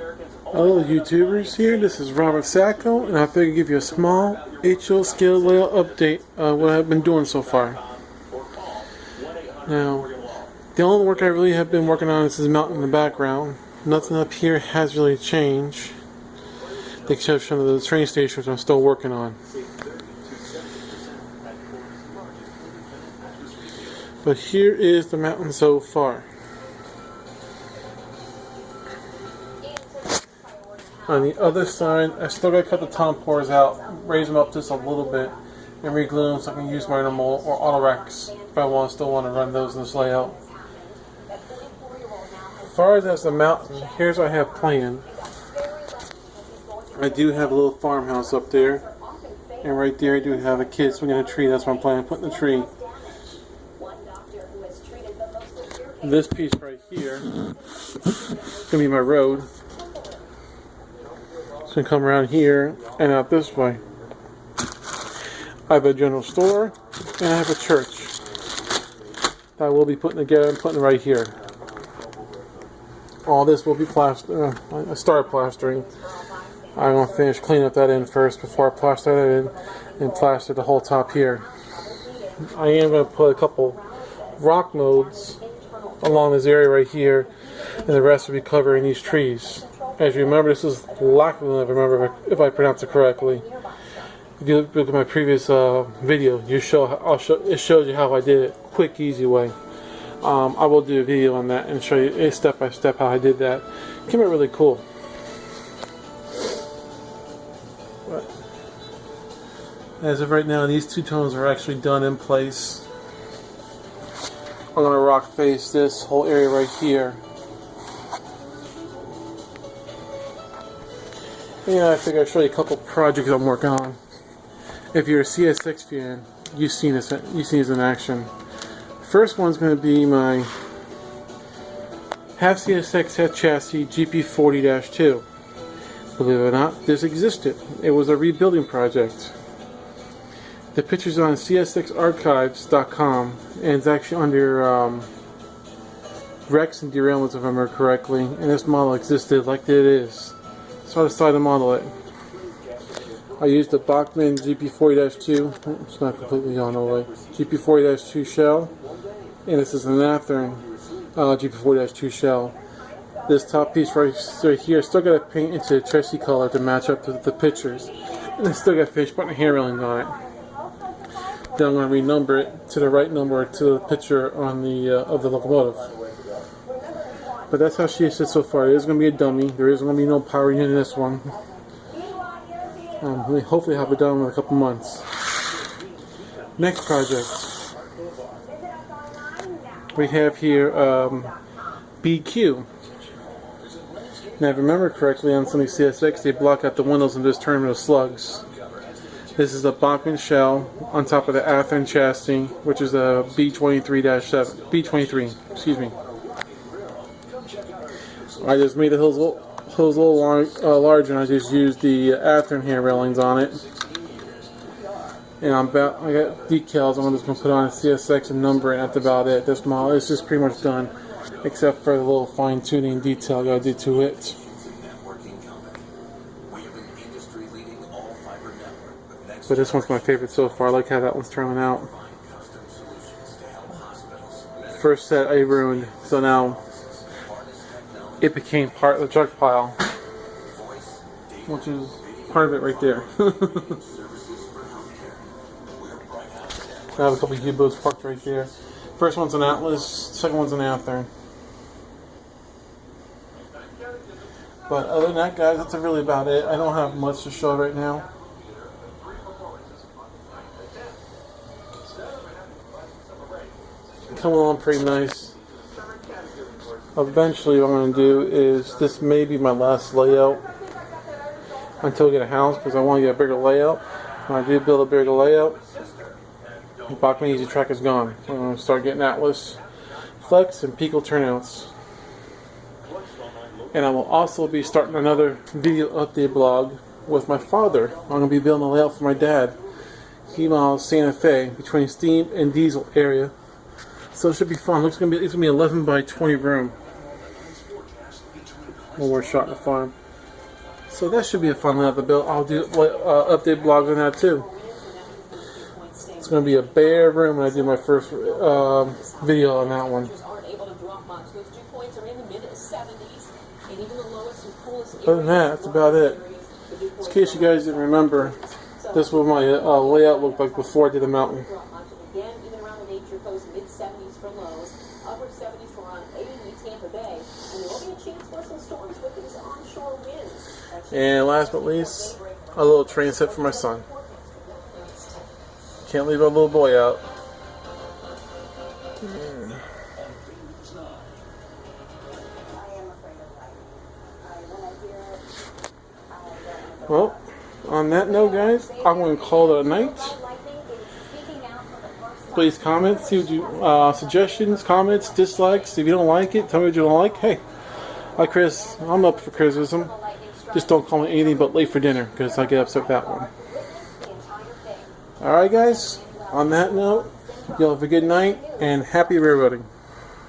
Hello YouTubers, here this is Robert Sacco, and I figured to give you a small HO scale layout update on what I've been doing so far. Now, the only work I really have been working on is this mountain in the background. Nothing up here has really changed, the exception of the train station, which I'm still working on. But here is the mountain so far. On the other side, I still gotta cut the tom pores out, raise them up just a little bit, and re-glue them so I can use my normal or auto-rex if I still want to run those in this layout. As far as the mountain, here's what I have planned. I do have a little farmhouse up there, and right there I do have a kid swinging a tree. That's what I'm planning on putting the tree. This piece right here is gonna be my road. It's going to come around here and out this way. I have a general store and I have a church that I will be putting together and putting right here. All this will be plastered. I started plastering. I'm going to finish cleaning up that end first before I plaster that in and plaster the whole top here. I am going to put a couple rock nodes along this area right here, and the rest will be covering these trees. As you remember, this is Lachlan, if I pronounce it correctly. If you look at my previous video, it shows you how I did it. Quick, easy way. I will do a video on that and show you step by step how I did that. It came out really cool. But as of right now, these two tones are actually done in place. I'm going to rock face this whole area right here. Yeah, I figured I'd show you a couple projects I'm working on. If you're a CSX fan, you've seen this in action. First one's going to be my half CSX head chassis GP40-2. Believe it or not, this existed. It was a rebuilding project. The picture's on CSXarchives.com, and it's actually under wrecks and derailments, if I remember correctly. And this model existed like it is. So I decided to model it. I used the Bachmann GP40-2, it's not completely on the way, GP40-2 shell, and this is an Athearn GP40-2 shell. This top piece right here, still got to paint into a Chelsea color to match up to the pictures, and I still got to finish putting the hair railings on it. Then I'm going to renumber it to the right number to the picture on the of the locomotive. But that's how she sits so far. It is going to be a dummy. There is going to be no power unit in this one. We hopefully have it done in a couple months. Next project. We have here BQ. Now if I remember correctly, on some of these CSX they block out the windows and just turn them into slugs. This is a Bachmann shell on top of the Athearn chassis, which is a B23, excuse me. I just made the hose a little larger, and I just used the Athearn hair railings on it. And I got decals I'm just going to put on a CSX and number, and that's about it. This model is just pretty much done, except for the little fine tuning detail I got to do to it. But this one's my favorite so far. I like how that one's turning out. First set I ruined, so now it became part of the truck pile, which is part of it right there. I have a couple of U-boats parked right there. First one's an Atlas, second one's an Athearn. But other than that, guys, that's really about it. I don't have much to show right now. Coming along pretty nice. Eventually what I'm going to do is, this may be my last layout until I get a house, because I want to get a bigger layout. When I do build a bigger layout, the Bachmann Easy Track is gone. I'm going to start getting Atlas, Flex, and Pico turnouts. And I will also be starting another video update blog with my father. I'm going to be building a layout for my dad. He models Santa Fe between steam and diesel area. So it should be fun. It's going to be 11 by 20 room. when we're shot in the farm. So that should be a fun layout to build. I'll do update blogs on that too. It's going to be a bare room when I do my first video on that one. Other than that, that's about it. In case you guys didn't remember, this is what my layout looked like before I did the mountain. And last but not least, a little train set for my son. Can't leave our little boy out. Well, on that note, guys, I'm going to call it a night. Please comment, see what you, suggestions, comments, dislikes. If you don't like it, tell me what you don't like. Hey, hi Chris, I'm up for criticism. Just don't call me anything but late for dinner, because I get upset with that one. Alright guys, on that note, y'all have a good night, and happy railroading.